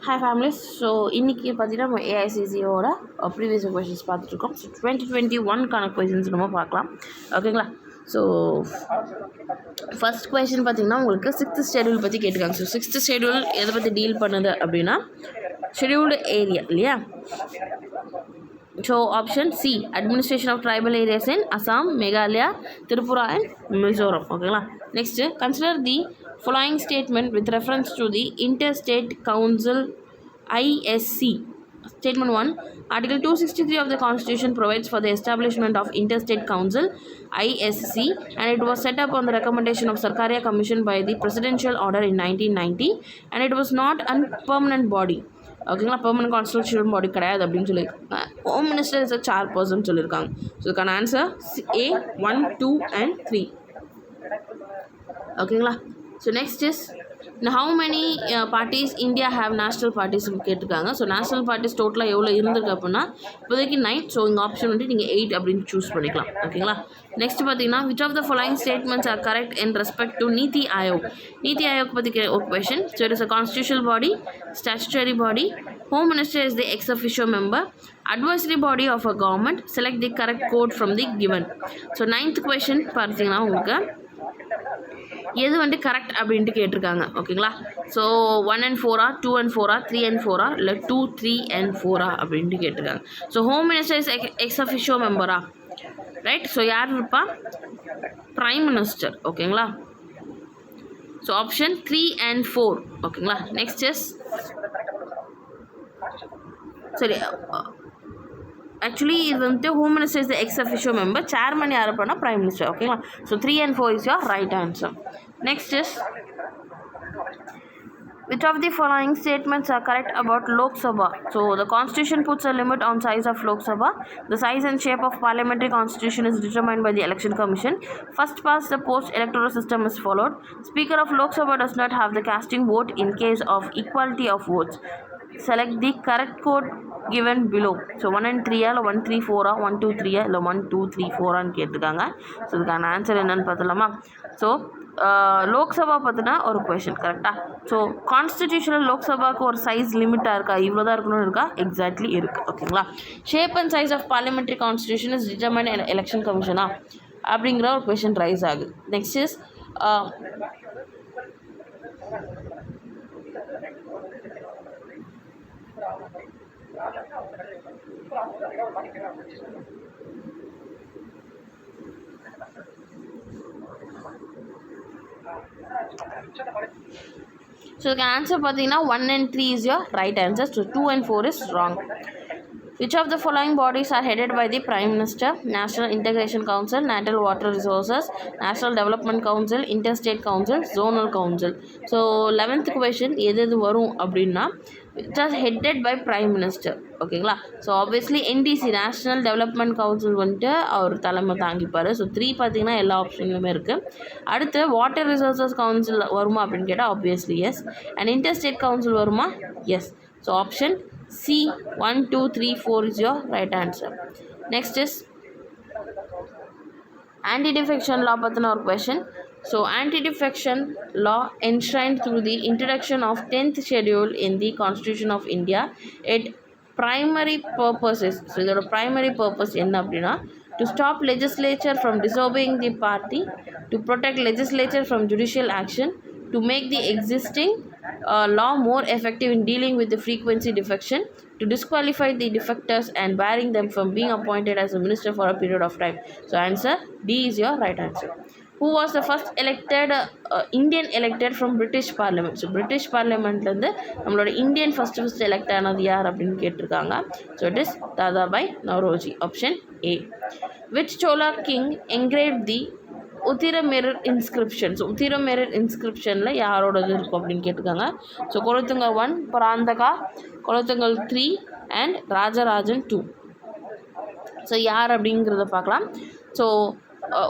Hi families, so இன்னைக்கு பார்த்தீங்கன்னா AICCயோட previous questions பார்த்துட்ருக்கோம். ஸோ 2021 கொஷின்ஸ் நம்ம பார்க்கலாம், ஓகேங்களா? ஸோ ஃபர்ஸ்ட் கொஷின் பார்த்தீங்கன்னா உங்களுக்கு 6th ஷெடியூல் பற்றி கேட்டுக்காங்க. ஸோ 6th ஷெடியூல் எதை பற்றி டீல் பண்ணுது அப்படின்னா ஷெடியூல்டு ஏரியா இல்லையா? So option C, administration of tribal areas in Assam, Meghalaya, Tripura and Mizoram, ஓகேங்களா? Next, consider the following statement with reference to the Interstate Council ISC. Statement 1. Article 263 of the Constitution provides for the establishment of Interstate Council ISC, and it was set up on the recommendation of Sarkaria Commission by the Presidential Order in 1990, and it was not a permanent body. ஓகேங்களா, permanent constitutional body கிடையாது அப்படின்னு சொல்லியிருக்காங்க. Home minister is a chairperson சொல்லியிருக்காங்க. So இதுக்கான answer A 1, 2 and 3, ஓகேங்களா? So next is, how many parties India have national parties கேட்டிருக்காங்க. So national parties டோட்டலாக எவ்வளோ இருந்திருக்கு அப்படின்னா இப்போதைக்கு 9. ஸோ இங்கே ஆப்ஷன் வந்து நீங்கள் 8 அப்படின்னு சூஸ் பண்ணிக்கலாம், ஓகேங்களா? நெக்ஸ்ட் பார்த்தீங்கன்னா, which of the following statements are correct in respect to நீதி ஆயோக்? நீதி ஆயோக் பற்றி ஒரு question. So it is a constitutional body, statutory body, home minister is the X officio member, advisory body of a government, select the correct code from the given. So 9th question பார்த்தீங்கன்னா உங்களுக்கு எது வந்து correct அப்படின்ட்டு கேட்டிருக்காங்க, ஓகேங்களா? So 1 and 4 2 and 4 3 and 4 இல்லை 2 3 and 4 அப்படின்ட்டு கேட்டிருக்காங்க. So home minister is ex officio மெம்பரா, ரைட்? ஸோ யார் இருப்பா? பிரைம் மினிஸ்டர், ஓகேங்களா? ஸோ ஆப்ஷன் 3 and 4, ஓகேங்களா? நெக்ஸ்ட் இஸ், சரி, ஆக்சுவலி இது வந்துட்டு home minister is the X officio member, chairman யார் அப்படின்னா பிரைம் மினிஸ்டர், ஓகேங்களா? So 3 and 4 is your right answer. Next is, which of the following statements are correct about Lok Sabha? So the constitution puts a limit on size of Lok Sabha. The size and shape of parliamentary constitution is determined by the election commission. First past the post electoral system is followed. Speaker of Lok Sabha does not have the casting vote in case of equality of votes. Select the correct code given below. So 1 and 3 இல்லை 1 3 4 1 2 3 இல்லை 1 2 3 4 கேட்டிருக்காங்க. So இதுக்கான answer என்னன்னு பார்த்துலாமா? So Lok Sabha பார்த்தினா ஒரு question கரெக்டாக. So constitutional லோக்சபாவுக்கு ஒரு size லிமிட்டாக இருக்கா, இவ்வளோ தான் இருக்கணும்னு இருக்கா? எக்ஸாக்ட்லி இருக்குது, ஓகேங்களா? Shape and size of parliamentary constitution is determine election கமிஷனா அப்படிங்கிற ஒரு கொஷின் ரைஸ் ஆகுது. Next is, so the answer பார்த்தீங்கன்னா 1 and 3 is your right answer. So 2 and 4 is wrong. Which of the following bodies are headed by the Prime Minister? National Integration Council, National Water Resources, National Development Council, Interstate Council, Zonal Council. So 11th question எது வரும் அப்படின்னா it was headed by Prime Minister, ஓகேங்களா? So obviously NDC national development council வந்துட்டு அவர் தலைமை தாங்கிப்பார். So 3 பார்த்தீங்கன்னா எல்லா ஆப்ஷன்லையுமே இருக்குது. அடுத்து வாட்டர் ரிசோர்ஸஸ் கவுன்சில் வருமா அப்படின்னு கேட்டால் obviously yes. And interstate council வருமா? Yes. So option C 1 2 3 4 is your right answer. Next is anti-defection law பற்றின ஒரு question. So anti-defection law enshrined through the introduction of 10th schedule in the Constitution of India. It primary purposes, so இதோட primary purpose என்ன அப்படின்னா to stop legislature from disobeying the party, to protect legislature from judicial action, to make the existing law more effective in dealing with the frequency defection, to disqualify the defectors and barring them from being appointed as a minister for a period of time. So answer D is your right answer. Who was the first elected Indian elected from British Parliament? So British Parliamentலேருந்து நம்மளோட Indian first elect ஆனது யார் அப்படின்னு கேட்டிருக்காங்க. So it is Dadabhai Naoroji, option A. Which Chola king engraved the Uthiramerur inscription? So Uthiramerur இன்ஸ்கிரிப்ஷனில் யாரோடது இருக்கும் அப்படின்னு கேட்டிருக்காங்க. So Kulothunga 1, Parantaka, Kulothunga 3 and Rajarajan 2. So யார் அப்படிங்கிறத பார்க்கலாம். ஸோ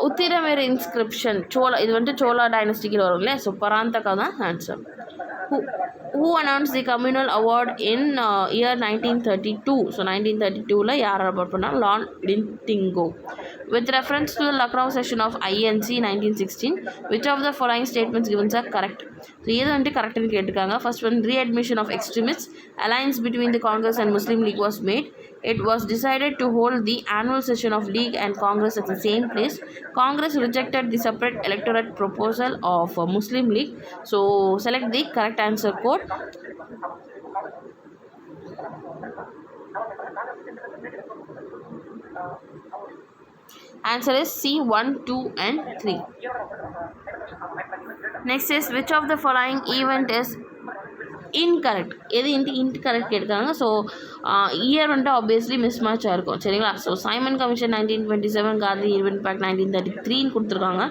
உத்திரமேரர் இன்ஸ்கிரிப்ஷன் சோழா, இது வந்துட்டு சோழா டைனஸ்டிக்கில் வரும் இல்லையா? ஸோ பராந்தகா தான் answer. Who who announced the communal award in year 1932? So 1932 yaar award panna Lord Lintingo. With reference to the Lucknow session of INC 1916, which of the following statements given are correct? So edu vandu correct nu ketirukanga. First one, readmission of extremists, alliance between the Congress and Muslim League was made. It was decided to hold the annual session of League and Congress at the same place. Congress rejected the separate electorate proposal of Muslim League. So select the correct answer code. Answer is C, 1, 2 and 3. Next is, which of the following event is incorrect? எது incorrect கேட்குறாங்க. So year வந்துட்டு obviously மிஸ் மேட்சாக இருக்கும் சரிங்களா. So Simon commission 1927, Gandhi ஈவென்ட் pact 1933 கொடுத்துருக்காங்க.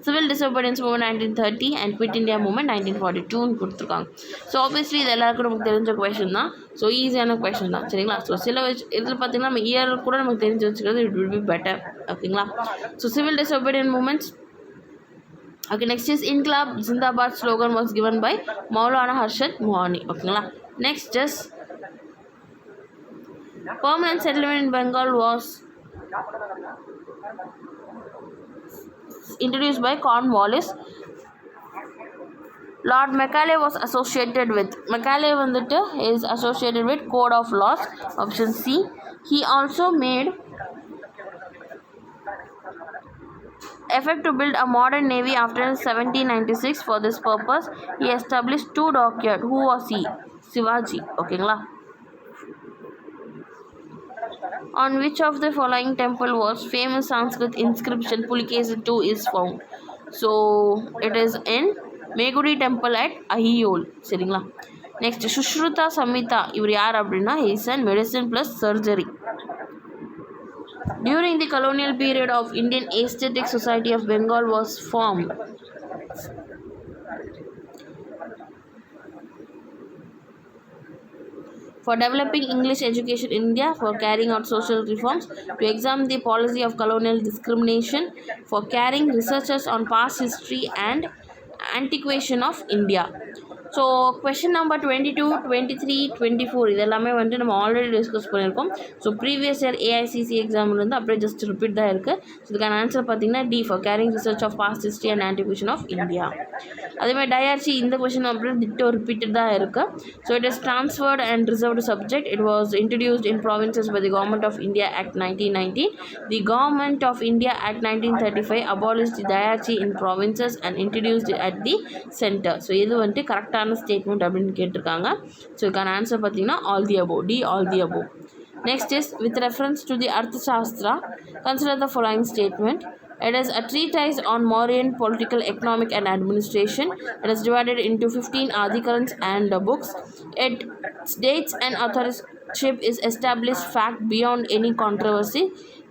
Civil disobedience movement 1930 and quit India movement 1942 கொடுத்துருக்காங்க. ஸோ ஆப்வியஸ்லி இது எல்லாருக்கும் நமக்கு தெரிஞ்ச கொஷின் தான். ஸோ ஈஸியான கொஷின் தான் சரிங்களா. ஸோ சில இதில் பார்த்திங்கன்னா நம்ம இயர் கூட நமக்கு தெரிஞ்சு வச்சுக்கிறது இட் வில் பி பெட்டர் ஓகேங்களா. So civil disobedient movements. Okay, next is Inqilab Zindabad slogan was given by Maulana Arshad Mohani. Okay, next is permanent settlement in Bengal was introduced by Cornwallis. Lord Macaulay was associated with. Macaulay is associated with Code of Laws. Option C. He also made effort to build a modern navy after 1796. For this purpose, he established 2 dockyards. Who was he? Shivaji. Okay, on which of the following temple was famous Sanskrit inscription Pulikesa 2 is found? So it is in Meguri temple at Ahiyol. சரிங்களா. Next, Sushruta Samhita. இவர் யார் அப்படின்னா is in medicine plus surgery. During the colonial period of Indian Aesthetic Society of Bengal was formed. For developing English education in India, for carrying out social reforms, to examine the policy of colonial discrimination, for carrying researches on past history and antiquation of India. So question number 22, 23, 24 இதெல்லாமே வந்துட்டு நம்ம already discuss பண்ணியிருக்கோம். So previous year AICC எக்ஸாம்லேருந்து அப்படியே just repeat தான் இருக்குது. So இதுக்கான answer பார்த்தீங்கன்னா D, for carrying research of past history and antiquation of India. அதேமாதிரி டயார்ச்சி இந்த கொஷின் அப்படியே டிட்டோ ரிப்பீட்டட் தான் இருக்குது. So it is transferred and reserved subject. It was introduced in provinces by the government of India act 1919. The government of India act 1935 abolished the diarchy in provinces and introduced at the centre. So இது வந்துட்டு கரெக்டான statement அப்படின்னு கேட்டிருக்காங்க. So இதுக்கான answer பார்த்தீங்கன்னா all the above, D, all the above. Next is with reference to the Arthashastra consider the following statement. It is a treatise on Mauryan political, economic and administration. It is divided into 15 adhikarans and books. It states an authorship is established fact beyond any controversy,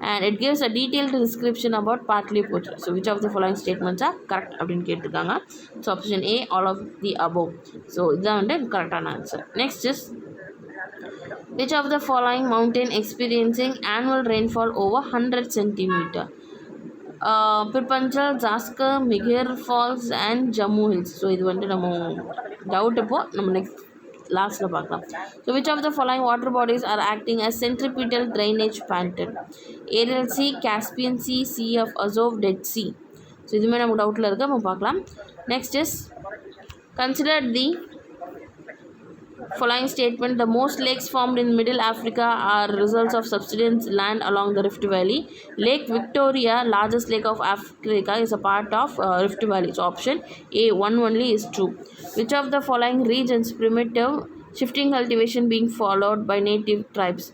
and it gives a detailed description about Patliputra. So which of the following statements are correct அப்படின்னு கேட்டிருக்காங்க. So option A, all of the above. So இதுதான் வந்து கரெக்டான answer. Next is which of the following mountain experiencing annual rainfall over 100 centimeter? Pirpanchal, Zaskar, Migir Falls and Jammu Hills. So இது வந்துட்டு நம்ம doubt இப்போது நம்ம நெக்ஸ்ட் லாஸ்ட்டில் பார்க்கலாம். So which of the following water bodies are acting as centripetal drainage pattern? Aral sea, Caspian sea, sea of Azov, Dead sea. So இதுவுமே நமக்கு டவுட்டில் இருக்குது, நம்ம பார்க்கலாம். Next is consider the following statement. The most lakes formed in Middle Africa are results of subsidence land along the Rift Valley. Lake Victoria, largest lake of Africa, is a part of Rift Valley. So option A, one only is true. Which of the following regions primitive shifting cultivation being followed by native tribes?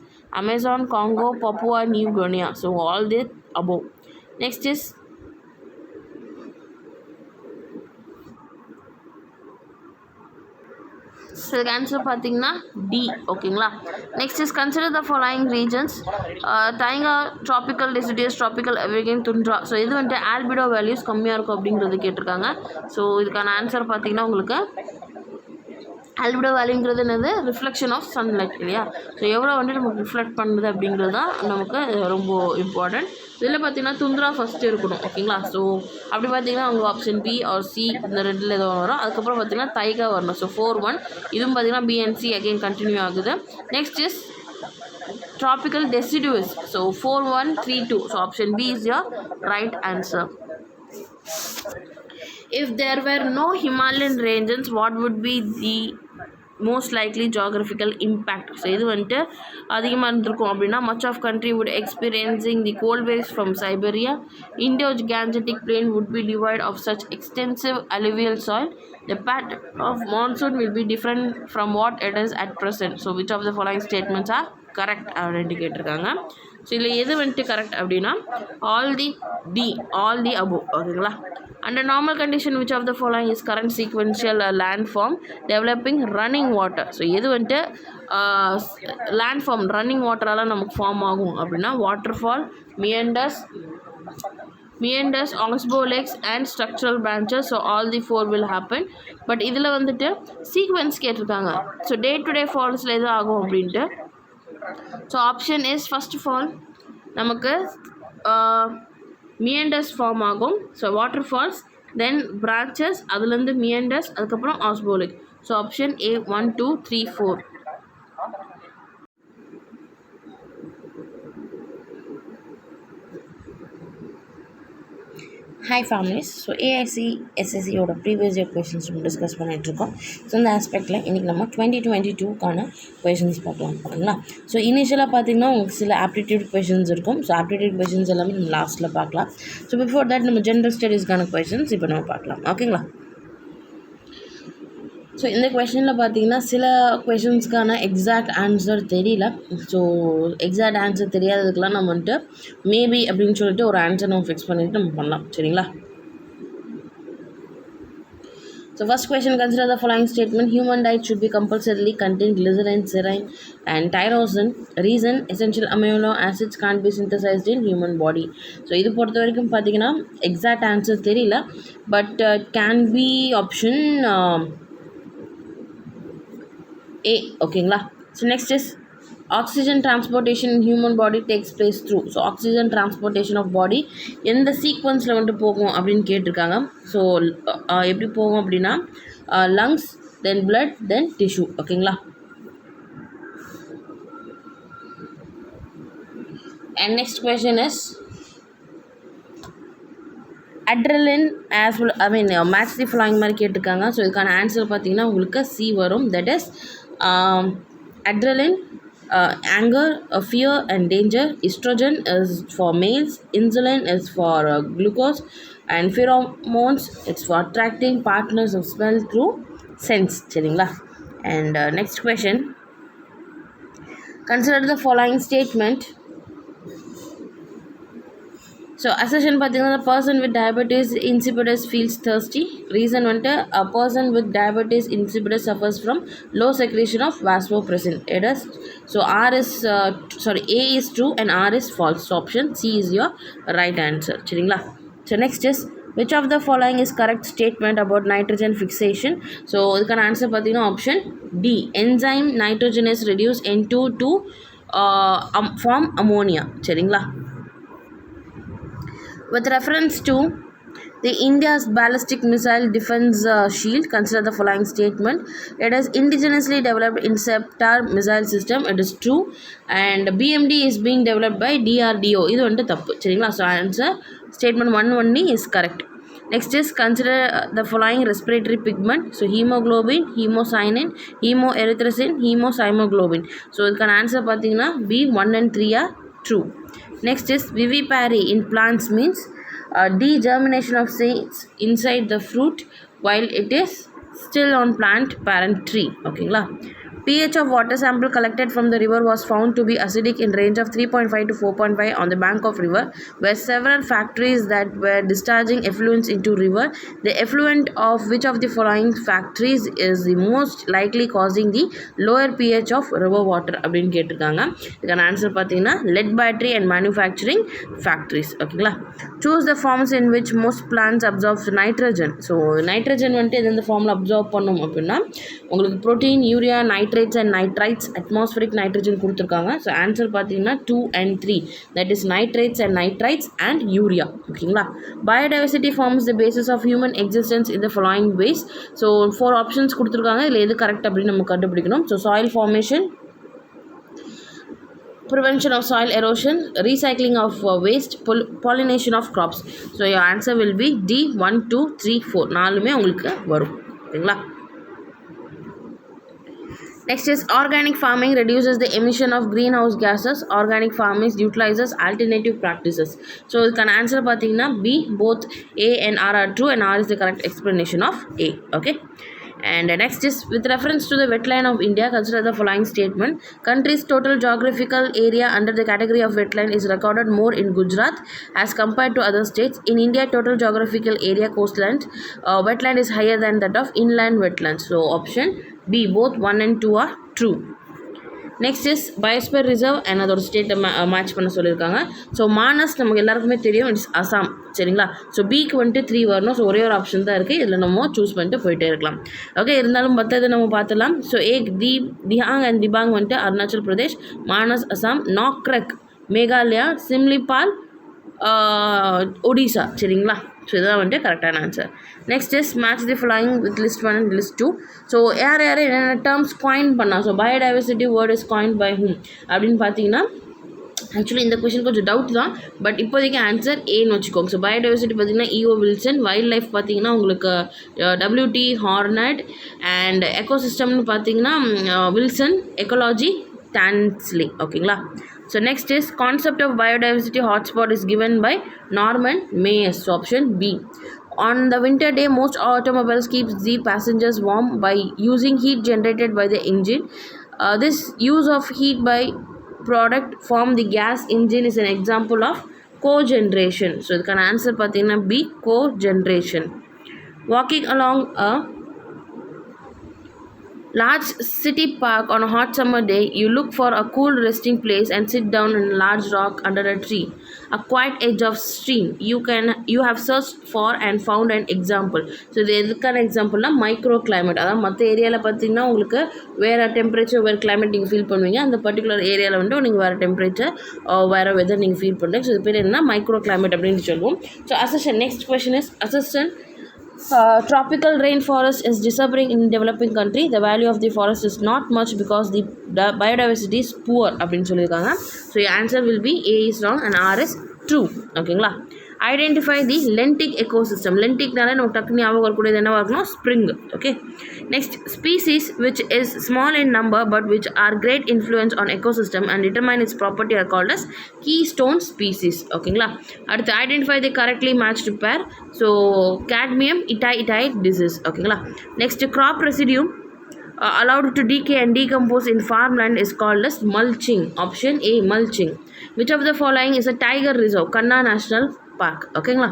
Amazon, Congo, Papua New Guinea. So all the above. Next is so இதுக்கு answer பார்த்தீங்கன்னா D. ஓகேங்களா. Next is consider the following regions. Taiga, tropical deciduous, tropical evergreen, tundra. So இது வந்துட்டு albedo values கம்மியாக இருக்கும் அப்படிங்கிறது கேட்டிருக்காங்க. So இதுக்கான ஆன்சர் பார்த்தீங்கன்னா உங்களுக்கு ஆல்பிடோ வேல்யூங்கிறது என்னது, ரிஃப்ளெக்ஷன் ஆஃப் சன்லைட் இல்லையா. ஸோ எவ்வளோ வந்துட்டு நமக்கு ரிஃப்ளெக்ட் பண்ணுது அப்படிங்கிறது தான் நமக்கு ரொம்ப இம்பார்ட்டன்ட். இதில் பார்த்தீங்கன்னா துந்த்ரா ஃபஸ்ட்டு இருக்கணும் ஓகேங்களா. ஸோ அப்படி பார்த்தீங்கன்னா அவங்க ஆப்ஷன் பி ஆர் சி இந்த ரெண்டில் ஏதோ வரும். அதுக்கப்புறம் பார்த்தீங்கன்னா தைகா வரணும். ஸோ 4-1 இதுவும் பார்த்தீங்கன்னா பிஎன்சி அகெயின் கண்டினியூ ஆகுது. Next is tropical deciduous. So 4-1-3-2. So option B is your right answer. If there were no Himalayan ranges, what would be the most likely geographical impact? So இது வந்துட்டு அதிகமாக இருந்திருக்கும் அப்படின்னா much of country would experiencing the cold waves from Siberia. Indo-Gangetic plain would be devoid of such extensive alluvial soil. The pattern of monsoon will be different from what it is at present. So which of the following statements are correct அப்படின்னு கேட்டிருக்காங்க. So இதில் எது வந்துட்டு correct அப்படின்னா all the above ஓகேங்களா. Under normal condition, which of the following is current sequential landform developing running water? So எது வந்துட்டு landform running waterலாம் நமக்கு ஃபார்ம் ஆகும் அப்படின்னா waterfall, meanders, oxbow lakes and structural branches. So all the four will happen. But இதில் வந்துட்டு sequence கேட்டிருக்காங்க. So day to day ஃபால்ஸில் எது ஆகும் அப்படின்ட்டு. So option is first of all நமக்கு மியண்டர்ஸ் ஃபார்ம் ஆகும். So water falls, then branches, அதுலேருந்து meanders, அதுக்கப்புறம் oxbow lake. So option A 1, 2, 3, 4. Hi families. So AICSC previous year questions நம்ம டிஸ்கஸ் பண்ணிகிட்ருக்கோம். ஸோ இந்த ஆஸ்பெக்டில் இன்றைக்கி நம்ம 2022க்கான கொஷின்ஸ் பார்க்கலாம் ஓகேங்களா. ஸோ இனிஷியலாக பார்த்திங்கன்னா உங்களுக்கு சில ஆப்டிடியூட் கொஷின்ஸ் இருக்கும். ஸோ ஆப்டிடியூட் கொஷின்ஸ் எல்லாமே நம்ம லாஸ்ட்டில் பார்க்கலாம். ஸோ பிஃபோர் தட் நம்ம ஜென்ரல் ஸ்டடீஸ்க்கான கொஷின்ஸ் இப்போ நம்ம பார்க்கலாம் ஓகேங்களா. ஸோ இந்த கொஷனில் பார்த்தீங்கன்னா சில கொஷின்ஸ்க்கான எக்ஸாக்ட் ஆன்சர் தெரியல. ஸோ எக்ஸாக்ட் ஆன்சர் தெரியாததுக்கெலாம் நம்ம வந்துட்டு மேபி அப்படின்னு சொல்லிட்டு ஒரு ஆன்சர் நம்ம ஃபிக்ஸ் பண்ணிவிட்டு நம்ம பண்ணலாம் சரிங்களா. So first question, consider the following statement. Human diet should be compulsorily contain glycerin, serine and tyrosine. Reason, essential amino acids can't be synthesized in human body. So இது பொறுத்த வரைக்கும் பார்த்தீங்கன்னா எக்ஸாக்ட் ஆன்சர் தெரியல. But can be option A ஓகேங்களா. So next is oxygen transportation in human body takes place through. So oxygen transportation of body எந்த சீக்வன்ஸில் வந்துட்டு போகும் அப்படின்னு கேட்டிருக்காங்க. ஸோ எப்படி போகும் அப்படின்னா லங்ஸ், தென் பிளட், தென் டிஷ்யூ ஓகேங்களா. And next question is adrenaline as well match the following மாதிரி கேட்டிருக்காங்க. ஸோ இதுக்கான ஆன்சர் பார்த்தீங்கன்னா உங்களுக்கு சி வரும். That is adrenaline, anger, fear and danger. Estrogen is for males, insulin is for glucose, and pheromones it's for attracting partners of smell through sense சரிங்களா. And next question, consider the following statement. So assertion பார்த்தீங்கன்னா person with diabetes insipidus feels thirsty. Reason வந்துட்டு a person with diabetes insipidus suffers from low secretion of vasopressin. It is so A is true and R is false. So option C is your right answer சரிங்களா. So next is which of the following is correct statement about nitrogen fixation? So இதுக்கான answer பார்த்தீங்கன்னா option D. enzyme nitrogen is reduced into to form ammonia சரிங்களா. With reference to the India's ballistic missile defense shield, consider the following statement. It is indigenously developed interceptor missile system. It is true. And BMD is being developed by DRDO. இது வந்துட்டு தப்பு சரிங்களா. So answer statement 1 only is correct. Next is consider the following respiratory pigment. So hemoglobin, hemocyanin, hemoerythrosin, hemocymoglobin. So இதுக்கான answer பார்த்தீங்கன்னா B 1 and 3 are true. Next is vivipary in plants means degermination of seeds inside the fruit while it is still on plant parent tree ஓகேங்களா. pH of water sample collected from the river was found to be acidic in range of 3.5 to 4.5 on the bank of river, where several factories that were discharging effluents into river. The effluent of which of the following factories is the most likely causing the lower pH of river water அப்படின்னு கேட்டிருக்காங்க. இதுக்கான answer பார்த்தீங்கன்னா lead battery and manufacturing factories. ஓகேங்களா. Choose the forms in which most plants absorb nitrogen. So nitrogen வந்துட்டு எந்தெந்த ஃபார்மில் absorb பண்ணும் அப்படின்னா உங்களுக்கு protein, urea, nitrates and nitrites, atmospheric nitrogen கொடுத்துருக்காங்க. ஸோ ஆன்சர் பார்த்தீங்கன்னா 2 and 3, that is nitrates and nitrites and urea. ஓகேங்களா. Biodiversity forms the basis of human existence in the following ways. So 4 options கொடுத்துருக்காங்க. இதில் எது correct அப்படின்னு நம்ம கண்டுபிடிக்கணும். So soil formation, prevention of soil erosion, recycling of waste, pollination of crops. So your answer will be D 1 2 3 4 நாலுமே உங்களுக்கு வரும். ஓகேங்களா. Next is organic farming reduces the emission of greenhouse gases. Organic farming utilizes alternative practices. So you can answer பார்த்தீங்கன்னா B, both A and R are true and R is the correct explanation of A. Okay. And next is with reference to the wetland of India, consider the following statement. Country's total geographical area under the category of wetland is recorded more in Gujarat as compared to other states. In India, total geographical area coastland wetland is higher than that of inland wetlands. So option B, both 1 and 2 are true. Next is biosphere reserve and அதோட ஸ்டேட்டை match பண்ண சொல்லியிருக்காங்க. So Manas நமக்கு எல்லாருக்குமே தெரியும், it's Assam. சரிங்களா. So பிக்கு வந்துட்டு 3 வரணும். ஸோ ஒரே ஒரு ஆப்ஷன் தான் இருக்குது. இதில் நம்ம சூஸ் பண்ணிட்டு போயிட்டே இருக்கலாம். ஓகே, இருந்தாலும் மற்றது நம்ம பார்த்துலாம். ஸோ திஹாங் அண்ட் திபாங் வந்துட்டு அருணாச்சல் பிரதேஷ், மானஸ் அசாம், நாக்ரெக் மேகாலயா, சிம்லிபால் ஒடிசா. சரிங்களா. ஸோ இதுதான் வந்துட்டு கரெக்டான answer. Next is match the following with list 1 and list 2. So யார் என்னென்ன டேர்ம்ஸ் காயின் பண்ணா. So biodiversity word is coin by whom அப்படின்னு பார்த்தீங்கன்னா ஆக்சுவலி இந்த கொஷின் கொஞ்சம் டவுட் தான், பட் இப்போதைக்கு ஆன்சர் ஏன்னு வச்சுக்கோங்க. ஸோ பயோடைவர்சிட்டி பார்த்தீங்கன்னா இஓ வில்சன், வைல்ட் லைஃப் பார்த்தீங்கன்னா உங்களுக்கு WT ஹார்னட், அண்ட் எக்கோசிஸ்டம்னு பார்த்தீங்கன்னா வில்சன், எக்கோலாஜி டான்ஸ்லி. ஓகேங்களா. So next is concept of biodiversity hotspot is given by Norman Mayes. So option B. On the winter day, most automobiles keeps the passengers warm by using heat generated by the engine. This use of heat by product from the gas engine is an example of cogeneration. So the answer pathina B, cogeneration. Walking along a large city park on a hot summer day, you look for a cool resting place and sit down on a large rock under a tree, a quiet edge of stream. You have searched for and found an example. So இது எதுக்கான எக்ஸாம்பிள்னா micro climate. அதாவது மற்ற ஏரியாவில் பார்த்தீங்கன்னா உங்களுக்கு வேறு temperature, வேறு climate நீங்கள் feel பண்ணுவீங்க. அந்த பர்டிகுலர் ஏரியாவில் வந்துட்டு நீங்கள் வேறு டெம்பரேச்சர், வேறு வெதர் நீங்கள் ஃபீல் பண்ணுறீங்க. ஸோ இது பேர் என்னன்னா மைக்ரோ கிளைமேட் அப்படின்னு சொல்லுவோம். So assertion. Next question is assertion. Tropical rainforest is disappearing in developing country. The value of the forest is not much because the biodiversity is poor அப்படின்னு சொல்லியிருக்காங்க. So your answer will be A is wrong and R is true. ஓகேங்களா. Identify the lentic ecosystem. lenticனால நம்ம டக்குனு ஞாபகம் வரக்கூடியது என்னவா இருக்கணும், spring. Okay. Next, species which is small in number but which are great influence on ecosystem and determine its property are called as keystone species. ஓகேங்களா. அடுத்து, identify the correctly matched pair. So cadmium itai disease. ஓகேங்களா. Next, crop residue allowed to decay and decompose in farmland is called as mulching. Option A, mulching. Which of the following is a tiger reserve? Kanna National Park. ஓகேங்களா.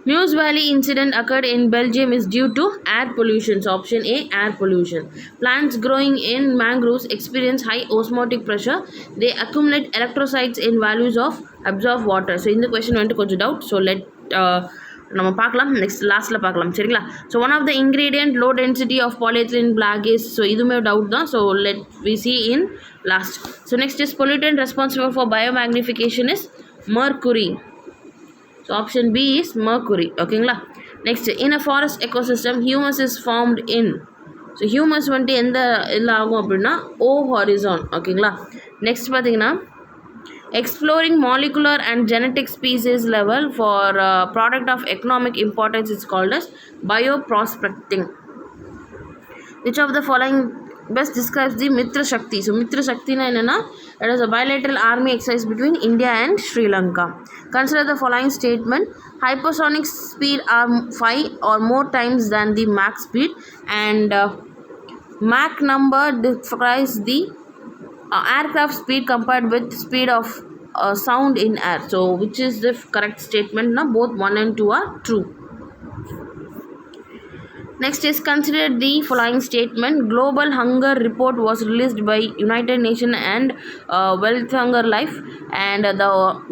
Meuse Valley incident occurred in Belgium is due to air pollution. So option A, air pollution. Plants growing in mangroves experience high osmotic pressure. They accumulate electrolytes in values of absorb water. So இந்த question வந்துட்டு கொஞ்சம் doubt. So let நம்ம பார்க்கலாம். Next லாஸ்ட்டில் பார்க்கலாம். சரிங்களா. So one of the ingredient low density of polyethylene block is. So இதுவுமே doubt தான். So let we see in last. So next is pollutant responsible for biomagnification is mercury. So option B is mercury. ஓகேங்களா. Next, in a forest ecosystem humus is formed in. So humus வந்துட்டு எந்த இதில் ஆகும் அப்படின்னா O horizon. ஓகேங்களா. Next பார்த்தீங்கன்னா exploring molecular and genetic species level for product of economic importance is called as bioprospecting. Which of the following best describes the Mitra Shakti. So Mitra Shakti na enna, it is a bilateral army exercise between India and Sri Lanka. Consider the following statement: hypersonic speed are 5 or more times than the Mach speed, and Mach number describes the aircraft speed compared with speed of sound in air. So which is the correct statement? Na both 1 and 2 are true. Next is consider the following statement: global hunger report was released by United Nations and Wealth Hunger Life, and the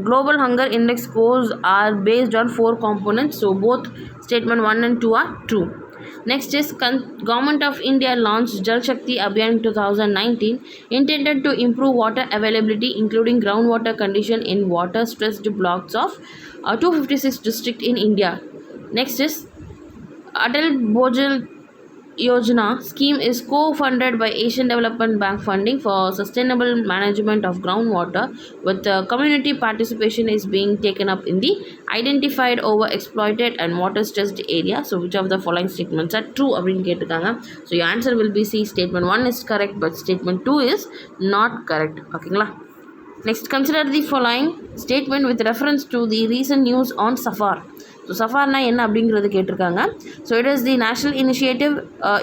global hunger index scores are based on 4 components. So both statement 1 and 2 are true. Next is Government of India launched Jal Shakti Abhiyan 2019 intended to improve water availability, including groundwater condition in water stressed blocks of 256 districts in India. Next is Atal Bhojal Yojana scheme is co-funded by Asian Development Bank funding for sustainable management of groundwater, with community participation is being taken up in the identified overexploited and water stressed area. So which of the following statements are true அப்படின்னு கேட்டிருக்காங்க. So your answer will be C. Statement 1 is correct, but statement 2 is not correct. ஓகேங்களா? Next, consider the following statement with reference to the recent news on SAFAR. So SAFAR na enna அப்படிங்கிறது கேட்டிருக்காங்க. So it is the national initiative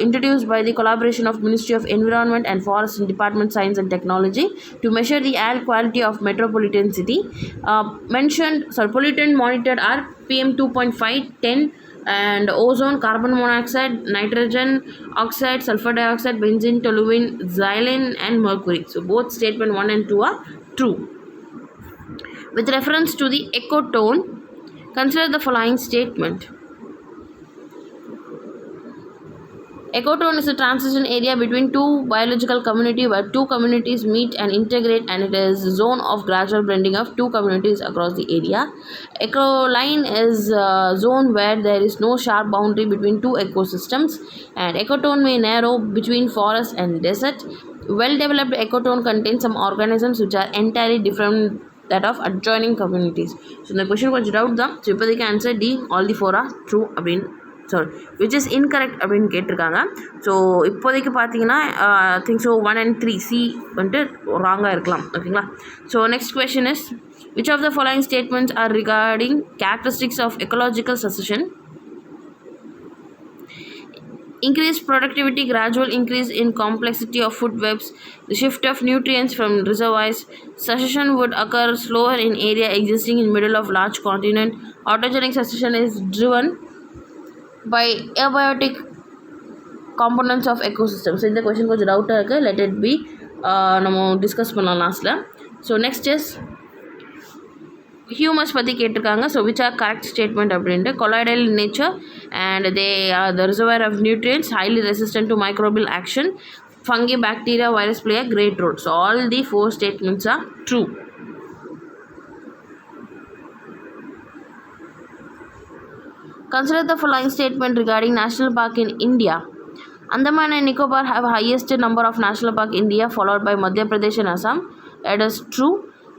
introduced by the collaboration of Ministry of Environment and Forest and Department Science and Technology to measure the air quality of metropolitan city. Pollutant monitored are PM 2.5, 10 and ozone, carbon monoxide, nitrogen oxide, sulfur dioxide, benzene, toluene, xylene and mercury. So both statement 1 and 2 are true. With reference to the ecotone, consider the following statement: ecotone is a transition area between two biological communities where two communities meet and integrate, and it is a zone of gradual blending of two communities across the area. Ecoline is a zone where there is no sharp boundary between two ecosystems, and ecotone may narrow between forest and desert. Well-developed ecotone contains some organisms which are entirely different that of adjoining communities. So the question was doubt தான். So இப்போதைக்கு answer D, all the 4 are true அப்படின்னு, sorry, which is incorrect அப்படின்னு கேட்டிருக்காங்க. So இப்போதைக்கு பார்த்தீங்கன்னா think so 1 and 3 C வந்துட்டு ராங்காக இருக்கலாம். ஓகேங்களா? So next question is which of the following statements are regarding characteristics of ecological succession? Increased productivity, gradual increase in complexity of food webs, the shift of nutrients from reservoirs. Succession would occur slower in area existing in middle of large continent. Autogenic succession is driven by abiotic components of ecosystem. So இந்த question கொஞ்சம் டவுட்டாக இருக்குது. Let it be. நம்ம discuss பண்ணலாம் லாஸ்ட்டில். So next is humus பற்றி கேட்டிருக்காங்க. So which are correct statement அப்படின்ட்டு colloidal in nature and they are the reservoir of nutrients, highly resistant to microbial action, fungi, bacteria, virus play a great role. So all the 4 statements are true. Consider the following statement regarding national park in India. Andaman and Nicobar have highest number of national park in India, followed by Madhya Pradesh and Assam. It is true.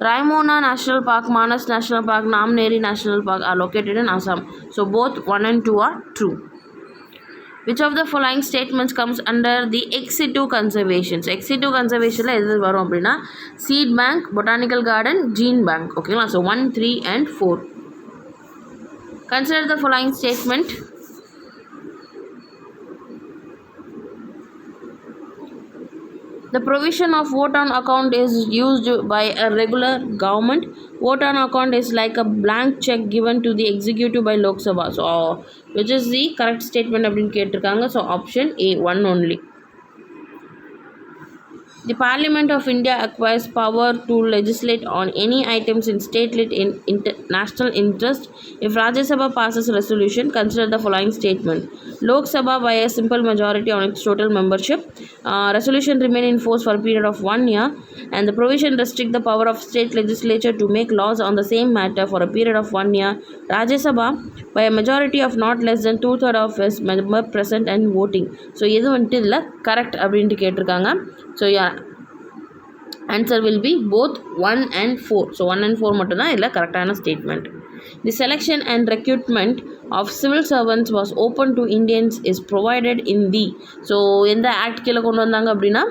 Raimona National Park, Manas National Park, Namneri National Park are located in Assam. So both 1 and 2 are true. Which of the following statements comes under the ex-situ conservation? So ex-situ conservation la edhu varum appadina seed bank, botanical garden, gene bank. Okay la? So 1, 3 and 4. Consider the following statement: the provision of vote on account is used by a regular government. Vote on account is like a blank check given to the executive by Lok Sabha. So which is the correct statement அப்படின்னு கேட்டிருக்காங்க. So option A, 1 only. The Parliament of India acquires power to legislate on any items in state lit in national interest if Rajya Sabha passes a resolution. Consider the following statement: Lok Sabha by a simple majority on its total membership. Resolution remain in force for a period of 1 year, and the provision restrict the power of state legislature to make laws on the same matter for a period of 1 year. Rajya Sabha by a majority of not less than 2/3 of its member present and voting. So எது வந்துட்டு இதில் correct அப்படின்ட்டு கேட்டிருக்காங்க. So yeah, answer will be both 1 and 4. So 1 and 4 மட்டும்தான் இதில் கரெக்டான statement. The selection and recruitment of civil servants was open to Indians is provided in the. So in the act கீழே கொண்டு வந்தாங்க அப்படின்னா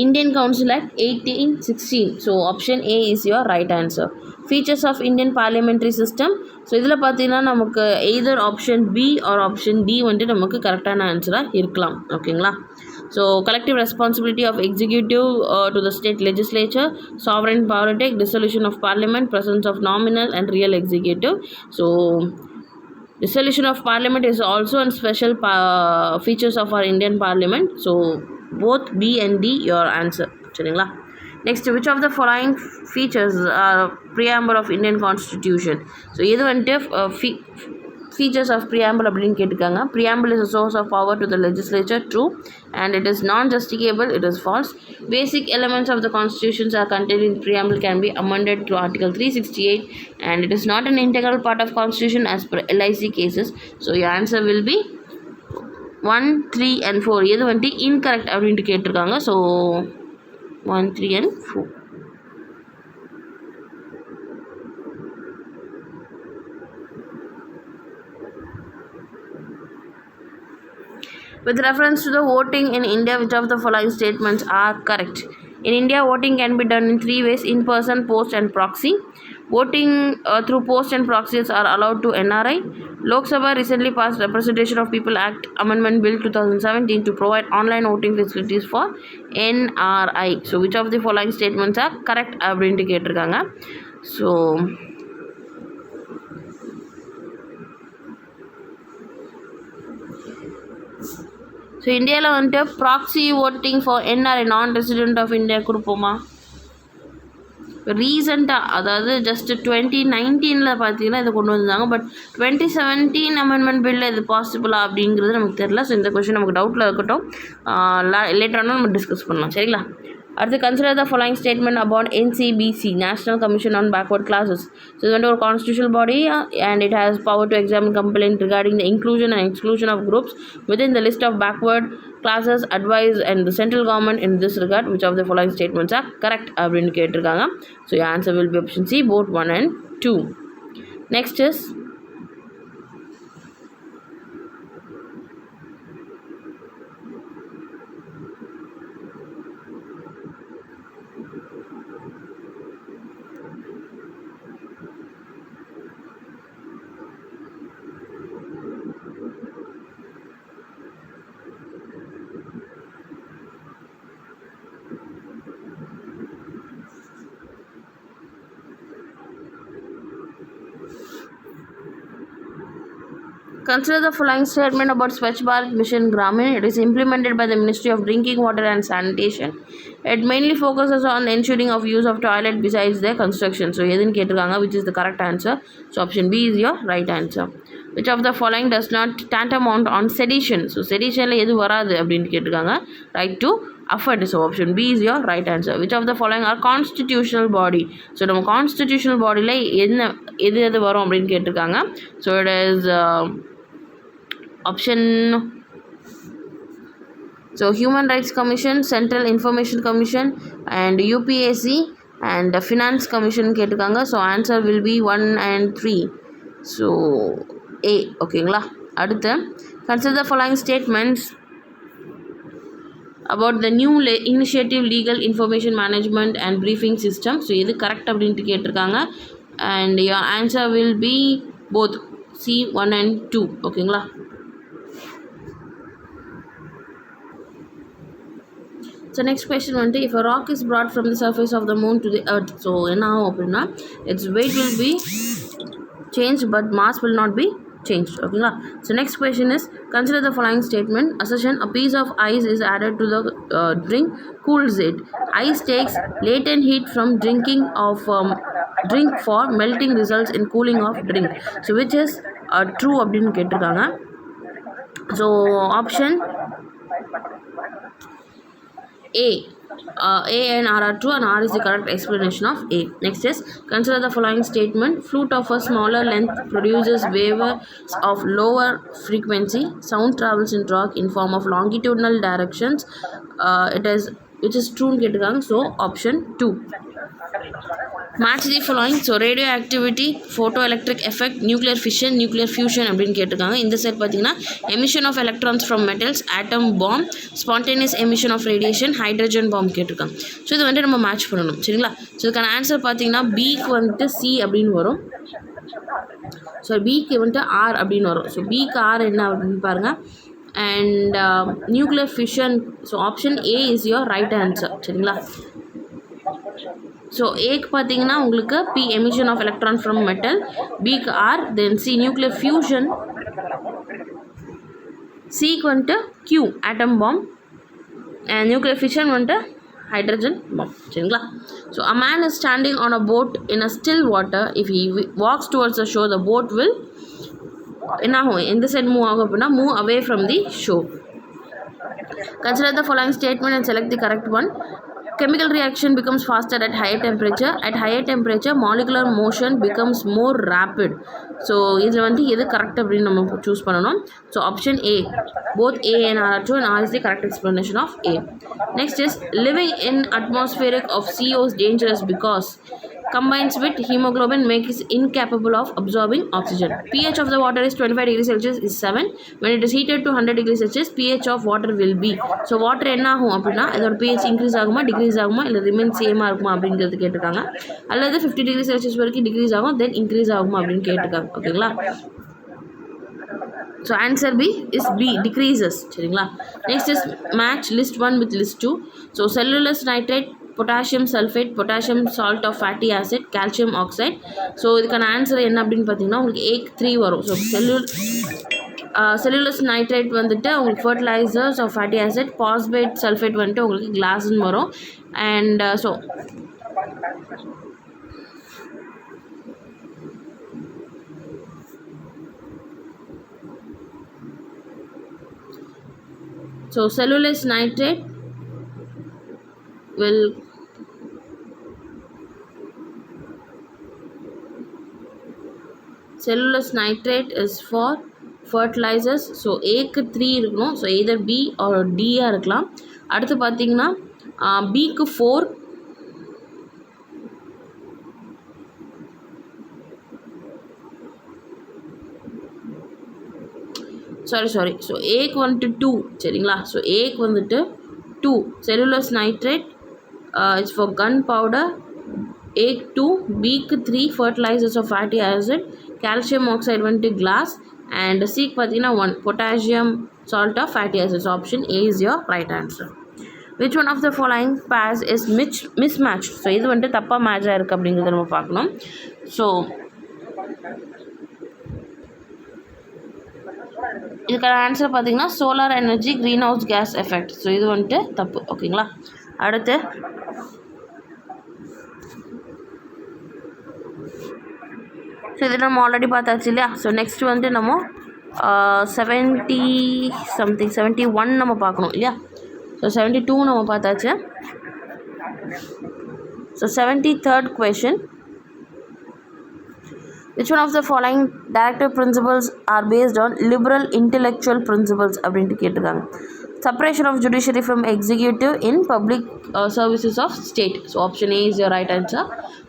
Indian Council Act 1816. So option A is your right answer. Features of Indian parliamentary system. So இதில் பார்த்தீங்கன்னா நமக்கு either option B or option D வந்துட்டு நமக்கு கரெக்டான ஆன்சராக இருக்கலாம். ஓகேங்களா? So collective responsibility of executive to the state legislature, sovereign politic, dissolution of parliament, presence of nominal and real executive. So dissolution of parliament is also a special features of our Indian parliament. So both B and D your answer. சரிங்களா? Next, which of the following features are preamble of Indian constitution? So இது வந்துட்டு features of preamble அப்படின்னு கேட்டிருக்காங்க. Preamble is a source of power to the legislature, true, and it is non-justicable, it is false. Basic elements of the constitutions are contained in preamble can be amended through article 368 and it is not an integral part of constitution as per LIC cases. So your answer will be 1, 3 and 4. இது வந்துட்டு incorrect அப்படின்ட்டு கேட்டிருக்காங்க. So 1, 3 and 4. With reference to the voting in India, which of the following statements are correct? In India, voting can be done in 3 ways: in person, post and proxy. Voting through post and proxies are allowed to NRI. Lok Sabha recently passed Representation of People Act Amendment Bill 2017 to provide online voting facilities for NRI. So which of the following statements are correct அப்படின்ட்டு கேட்டிருக்காங்க. So இந்தியாவில் வந்துட்டு proxy voting for NRI non resident of India கொடுப்போமா? ரீசெண்டாக அதாவது just 2019 பார்த்தீங்கன்னா இதை கொண்டு வந்தாங்க. பட் 2017 அமெண்ட்மெண்ட் பில்லில் இது பாசிபிளா அப்படிங்கிறது நமக்கு தெரியல. ஸோ இந்த கொஸ்டின் நமக்கு டவுட்டில் இருக்கட்டும், லேட்டரான நம்ம டிஸ்கஸ் பண்ணலாம். சரிங்களா? அடுத்து consider the following statement about NCBC, National Commission on Backward Classes. So இது வந்து ஒரு constitutional body and it has power to examine complaint regarding the inclusion and exclusion of groups within the list of backward classes, advise and the central government in this regard. Which of the following statements are correct அப்படின்னு கேட்டிருக்காங்க. So your answer will be option C, both 1 and 2. Next is consider the following statement about Swachh Bharat Mission Gramin. It is implemented by the Ministry of Drinking Water and Sanitation. It mainly focuses on the ensuring of use of toilet besides their construction. So எதுன்னு கேட்டிருக்காங்க, which is the correct answer. So option B is your right answer. Which of the following does not tantamount on sedition? So seditionல எது வராது அப்படின்னு கேட்டிருக்காங்க. Right to afford. So option B is your right answer. Which of the following are constitutional body? So நம்ம constitutional bodyல எது வரும் அப்படின்னு கேட்டிருக்காங்க. So it is option. So Human Rights Commission, Central Information Commission and UPSC and Finance Commission கேட்டிருக்காங்க. So answer will be 1 and 3. So A. ஓகேங்களா? அடுத்து consider the following statements about the new initiative legal information management and briefing system. So இது correct அப்படின்ட்டு கேட்டிருக்காங்க. And your answer will be both C 1 and 2. ஓகேங்களா? So next question வந்துட்டு, if a rock is brought from the surface of the moon to the earth, so என்ன ஆகும் அப்படின்னா its weight will be changed but mass will not be changed. ஓகேங்களா? So next question is, consider the following statement. Assertion: a piece of ice is added to the drink, cools it. Ice takes latent heat from drink for melting results in cooling of drink. So which is true அப்படின்னு கேட்டிருக்காங்க. So option A. A and R are true and R is the correct explanation of A. Next is, consider the following statement. Flute of a smaller length produces waves of lower frequency. Sound travels in rock in form of longitudinal directions. Which is true. So option 2. match the following. So radioactivity, photoelectric effect, nuclear fission, nuclear fusion அப்படின்னு கேட்டிருக்காங்க. இந்த side பார்த்தீங்கன்னா emission of electrons from metals, atom bomb, spontaneous emission of radiation, hydrogen bomb கேட்டிருக்காங்க. So இது வந்துட்டு நம்ம match பண்ணணும் சரிங்களா. ஸோ இதுக்கான ஆன்சர் பார்த்தீங்கன்னா பிக்கு வந்துட்டு சி அப்படின்னு வரும். ஸோ பிக்கு வந்துட்டு ஆர் அப்படின்னு வரும். ஸோ பிக்கு ஆர் என்ன அப்படின்னு பாருங்கள். And nuclear fission, so option A is your right answer சரிங்களா. ஸோ ஏக்கு பார்த்தீங்கன்னா உங்களுக்கு B emission of electron from metal, பிக்கு R, then C nuclear fusion, சிக்கு வந்துட்டு Q atom bomb, and nuclear fission வந்துட்டு ஹைட்ரஜன் பாம் சரிங்களா. So a man is standing on a boat in a still water. If he walks towards a shore the boat will என்ன ஆகும், எந்த side move ஆகும் அப்படின்னா move away from the show. Consider the following statement and select the correct one. Chemical reaction becomes faster at higher temperature. At higher temperature, molecular motion becomes more rapid. So, இதில் வந்து எது correct அப்படின்னு நம்ம choose பண்ணணும். So option A, both A and R are true and R is the correct explanation of A. Next is, living in atmospheric of CO is dangerous because combines with hemoglobin makes it incapable of absorbing oxygen. pH of the water is 25 degrees Celsius is 7. When it is heated to 100 degrees Celsius, pH of water will be. So water என்ன ஆகும் அப்படின்னா இதோட pH increase ஆகுமா degrees ஆகுமா இல்லை remain சேமாக இருக்குமா அப்படிங்கிறது கேட்டிருக்காங்க. அல்லது 50 டிகிரி செல்சியஸ் வரைக்கும் டிக்ரீஸ் ஆகும் தென் இன்க்ரீஸ் ஆகுமா அப்படின்னு கேட்டிருக்காங்க ஓகேங்களா. So answer B is B, decreases சரிங்களா. Next is match list 1 with list 2. So cellulose nitrate, potassium sulfate, potassium salt of fatty acid, calcium oxide. So இதுக்கான ஆன்சர் என்ன அப்படின்னு பார்த்தீங்கன்னா உங்களுக்கு ஏக் 3 வரும். ஸோ செல்லுலஸ் நைட்ரேட் வந்துட்டு உங்களுக்கு fertilizers of fatty acid, phosphate sulphate வந்துட்டு உங்களுக்கு கிளாஸ்ன்னு வரும். And so cellulose nitrate will cellulose nitrate is for fertilizers. So ஏக்கு 3 இருக்கணும். ஸோ எதர் பி ஆர் டியாக இருக்கலாம். அடுத்து பார்த்தீங்கன்னா பிக்கு 4, சாரி ஸோ ஏக்கு வந்துட்டு 2 சரிங்களா. ஸோ ஏக்கு வந்துட்டு 2 cellulose nitrate is for gunpowder, ஏக் 2, பிக்கு 3 fertilizers of fatty acid, calcium oxide வந்துட்டு glass, and சிக்கு பார்த்தீங்கன்னா 1 potassium salt of fatty acids. Option A is your right answer. Which one of the following pairs is mismatched? So இது வந்துட்டு தப்பாக மேட்சாக இருக்குது அப்படிங்கிறத நம்ம பார்க்கணும். ஸோ இதுக்கான ஆன்சர் பார்த்தீங்கன்னா solar energy green house case effect. So இது வந்துட்டு தப்பு ஓகேங்களா. அடுத்து ஸோ இது நம்ம ஆல்ரெடி பார்த்தாச்சு இல்லையா. ஸோ நெக்ஸ்ட் வந்து நம்ம 71 நம்ம பார்க்கணும் இல்லையா. ஸோ 72 நம்ம பார்த்தாச்சு. So 73rd question. Which one of the following directive principles are based on liberal intellectual principles அப்படின்ட்டு கேட்டிருக்காங்க. Separation of judiciary from executive in public services of state. So option A is your right answer.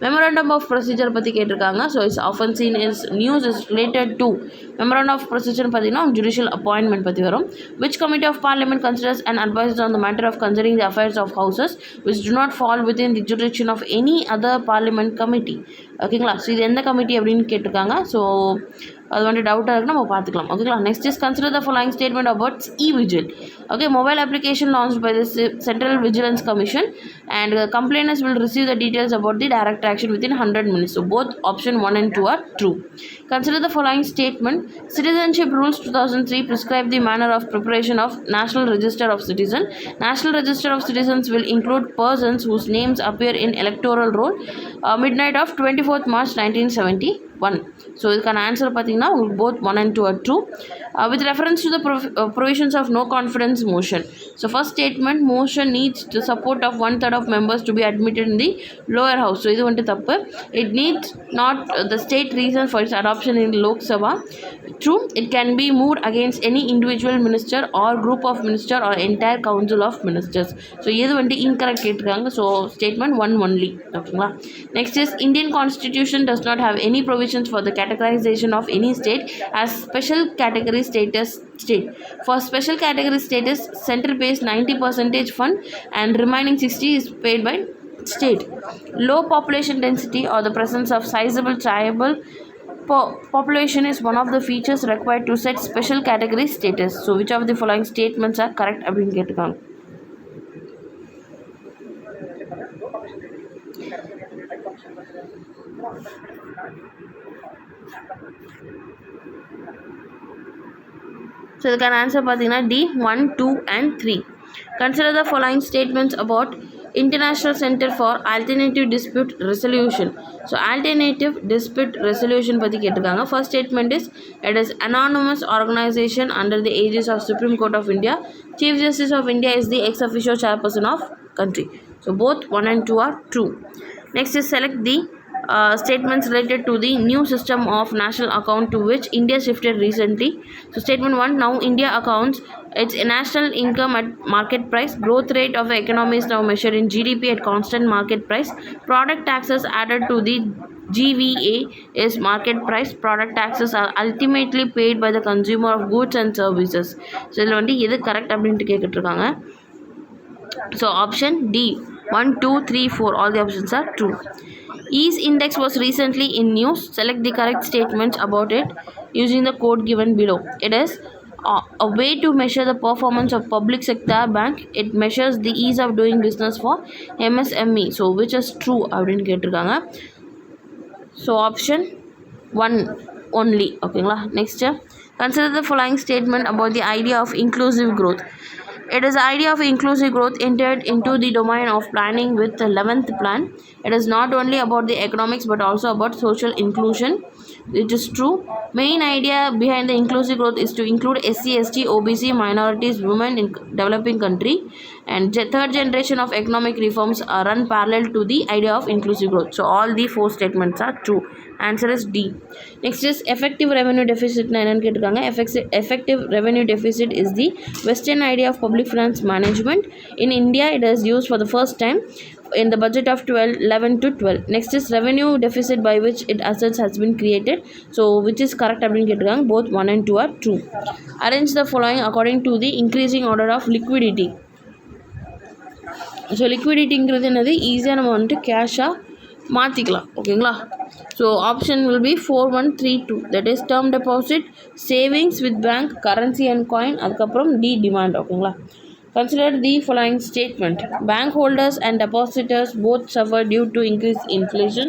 Memorandum of procedure பற்றி கேட்டிருக்காங்க. So it's often seen as news is related to memorandum of procedure பார்த்தீங்கன்னா judicial appointment பற்றி வரும். Which committee of parliament considers and advises on the matter of concerning the affairs of houses which do not fall within the jurisdiction of any other parliament committee? ஓகேங்களா. So இது எந்த committee அப்படின்னு கேட்டிருக்காங்க. So அது வந்து டவுட்டாக இருக்குன்னா நம்ம பார்த்துக்கலாம் ஓகேங்களா. Next is consider the following statement about e-vigil. Okay, mobile application launched by the Central Vigilance Commission and complainants will receive the details about the direct action within 100 minutes. So both option 1 and 2 are true. Consider the following statement. Citizenship Rules 2003 prescribe the manner of preparation of National Register of Citizens. National Register of Citizens will include persons whose names appear in electoral roll midnight of 24th March 1970. 1. So இதுக்கான answer பார்த்தீங்கன்னா உங்களுக்கு both 1 and 2 are true. With reference to the provisions of no confidence motion. So first statement, motion needs the support of 1/3 of members to be admitted in the lower house. So இது வந்துட்டு தப்பு. It needs not the state reason for its adoption in Lok Sabha. True, it can be moved against any individual minister or group of minister or entire council of ministers. So இது வந்துட்டு incorrect கேட்டிருக்காங்க. So statement 1 only. ஓகேங்களா. Next is Indian constitution does not have any provisions for the categorization of any state as special category status state. For special category status, center pays 90% fund and remaining 60 is paid by state. Low population density or the presence of sizable tribal population is one of the features required to set special category status. So which of the following statements are correct அப்படின்னு கேட்டிருக்காங்க. So the answer பார்த்தீங்கன்னா D 1, 2 and 3. Consider the following statements about International Center for Alternative Dispute Resolution. So alternative dispute resolution பற்றி கேட்டிருக்காங்க. First statement is it is anonymous organization under the aegis of Supreme Court of India. Chief Justice of India is the ex officio chairperson of country. So both 1 and 2 are true. Next is select the statements related to the new system of national account to which India shifted recently. So statement 1, now India accounts its national income at market price. Growth rate of the economy is now measured in GDP at constant market price. Product taxes added to the GVA is market price. Product taxes are ultimately paid by the consumer of goods and services. So இதில் வந்து எது correct அப்படின்ட்டு கேட்டுட்ருக்காங்க. So option D 1, 2, 3, 4 all the options are true. Ease index was recently in news. Select the correct statements about it using the code given below. It is a way to measure the performance of public sector bank. It measures the ease of doing business for MSME. So which is true அப்படின்னு கேட்டிருக்காங்க. So option 1 only. ஓகேங்களா. Next, consider the following statement about the idea of inclusive growth. It is the idea of inclusive growth entered into the domain of planning with the 11th plan. It is not only about the economics but also about social inclusion. It is true. Main idea behind the inclusive growth is to include SC, ST, OBC, minorities, women in developing country. And third generation of economic reforms are run parallel to the idea of inclusive growth. So all the 4 statements are true. Answer is D. Next is effective revenue deficit. Effective revenue deficit is the Western idea of public finance management. In India, it is used for the first time in the budget of 11 to 12. Next is revenue deficit by which it assets has been created. So which is correct அப்படின்னு கேட்டிருக்காங்க. Both 1 and 2 are true. Arrange the following according to the increasing order of liquidity. So லிக்விடிட்டிங்கிறது என்னது, ஈஸியாக நம்ம வந்துட்டு கேஷாக மாற்றிக்கலாம். ஓகேங்களா. So option will be 4, 1, 3, 2. That is term deposit, savings with bank, currency and coin, அதுக்கப்புறம் டி டிமாண்ட். ஓகேங்களா. Consider the following statement. Bank holders and depositors both suffer due to increased inflation.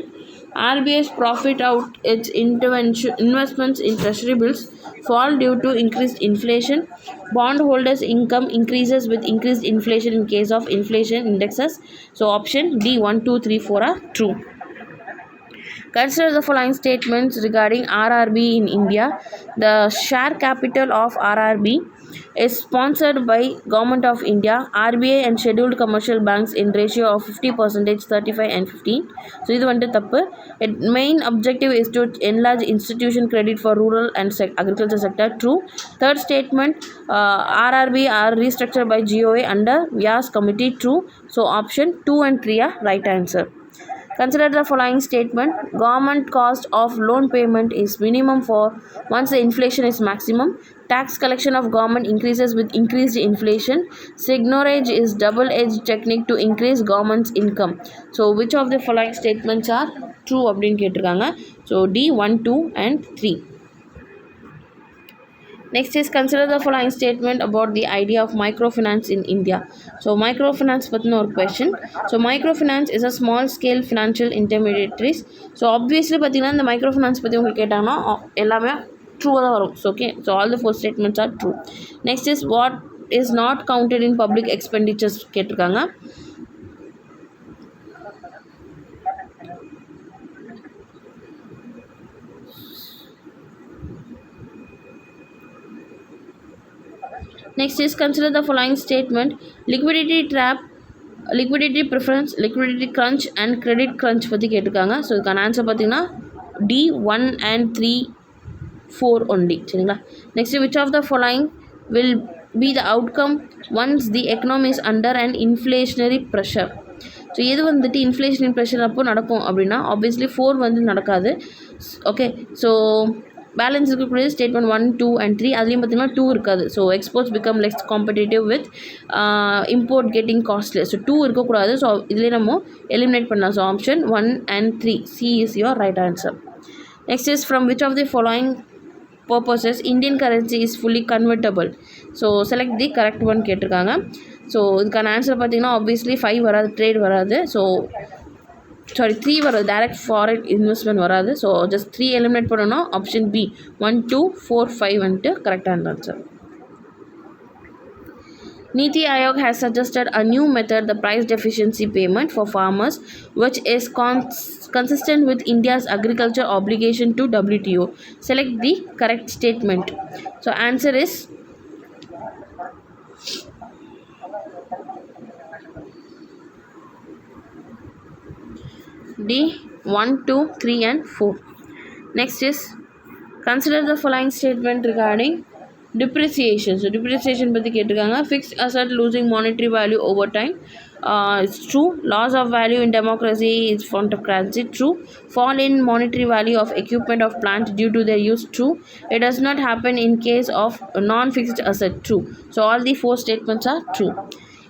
RBI's profit out its investments in treasury bills fall due to increased inflation. Bondholders' income increases with increased inflation in case of inflation indexes. So option D 1, 2, 3, 4 are true. Consider the following statements regarding RRB in India. The share capital of RRB is sponsored by Government of India, RBI and scheduled commercial banks in ratio of 50%, 35 and 15. So இது வந்துட்டு தப்பு. Its main objective is to enlarge institution credit for rural and agriculture sector. True. Third statement, RRB are restructured by GOA under Vyas committee. True. So option 2 and 3 are right answer. Consider the following statement. Government cost of loan payment is minimum for once the inflation is maximum. Tax collection of government increases with increased inflation. Signorage is double-edged technique to increase government's income. So which of the following statements are true அப்படின்னு கேட்டிருக்காங்க. So D 1, 2 and 3. Next is consider the following statement about the idea of microfinance in India. So microfinance பற்றின ஒரு question. So microfinance is a small scale financial intermediaries. So obviously பார்த்தீங்கன்னா இந்த microfinance பற்றி உங்களுக்கு கேட்டாங்கன்னா எல்லாமே ட்ரூவாக தான் வரும். So okay, so all the 4 statements are true. Next is what is not counted in public expenditures கேட்டிருக்காங்க. Next is consider the following statement: liquidity trap, liquidity preference, liquidity crunch and credit crunch பற்றி கேட்டிருக்காங்க. So இதுக்கான answer பார்த்தீங்கன்னா D 1 and 3 4 only. சரிங்களா. Next, which of the following will be the outcome once the economy is under an inflationary pressure? So எது வந்துட்டு inflationary pressure அப்போ நடக்கும் அப்படின்னா ஆப்வியஸ்லி 4 வந்து நடக்காது. ஓகே, ஸோ பேலன்ஸ் இருக்கக்கூடிய ஸ்டேட்மெண்ட் 1 2 and 3 அதுலேயும் பார்த்தீங்கன்னா 2 இருக்காது. So exports become less competitive with import getting costly. So 2 இருக்கக்கூடாது. ஸோ இதுலேயே நம்ம எலிமினேட் பண்ணலாம். So option 1 and 3 C is your right answer. Next is from which of the following purposes Indian currency is fully convertible? So select the correct one கேட்டிருக்காங்க. So இதுக்கான answer பார்த்தீங்கன்னா obviously 5 வராது, trade வராது. So 3 வராது, direct foreign investment வராது. So just 3 eliminate பண்ணணும். Option B 1 2 4 5 வந்துட்டு கரெக்டான answer. Niti Aayog has suggested a new method, the price deficiency payment for farmers, which is consistent with India's agriculture obligation to WTO. Select the correct statement. So answer is D 1 2 3 and 4. Next is consider the following statement regarding depreciation. So depreciation பற்றி கேட்டிருக்காங்க. Fixed asset losing monetary value over time. It's true. Loss of value in democracy is font of currency. True. Fall in monetary value of equipment of plant due to their use. True. It does not happen in case of non-fixed asset. True. So all the 4 statements are true.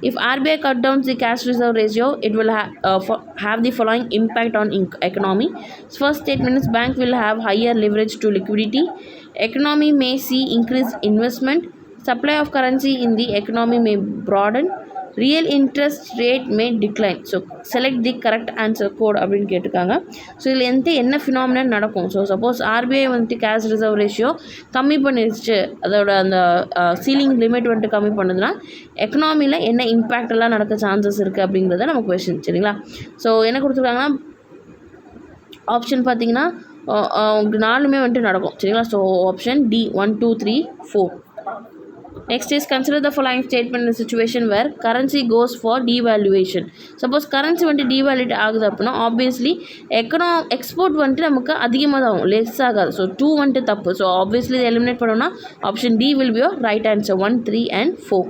If RBI cut down the cash reserve ratio, it will have the following impact on economy. First statement is bank will have higher leverage to liquidity. Economy may see increased investment. Supply of currency in the economy may broaden. Real interest rate may decline. So select the correct answer code அப்படின்னு கேட்டிருக்காங்க. So இதில் என்ன phenomenon நடக்கும்? So suppose RBI வந்துட்டு cash reserve ratio கம்மி பண்ணிடுச்சு, அதோட அந்த சீலிங் லிமிட் வந்துட்டு கம்மி பண்ணுதுன்னா எக்கனாமியில் என்ன இம்பேக்ட் எல்லாம் நடக்க சான்சஸ் இருக்குது அப்படிங்கிறத நம்ம கொஸ்டின். சரிங்களா. ஸோ என்ன கொடுத்துருக்காங்கன்னா ஆப்ஷன் பார்த்தீங்கன்னா 4மே வந்துட்டு நடக்கும். சரிங்களா. So option D 1 2 3 4. Next is consider the following statement in a situation where currency goes for devaluation. Suppose currency வந்துட்டு devaluate ஆகுது அப்படின்னா ஆப்வியஸ்லி எக்ஸ்போர்ட் வந்துட்டு நமக்கு அதிகமாக தான் ஆகும், லெஸ் ஆகாது. ஸோ 2 வந்துட்டு தப்பு. ஸோ ஆப்வியஸ்லி இதை எலிமினேட் பண்ணோம்னா option D will be your right answer 1 3 and 4.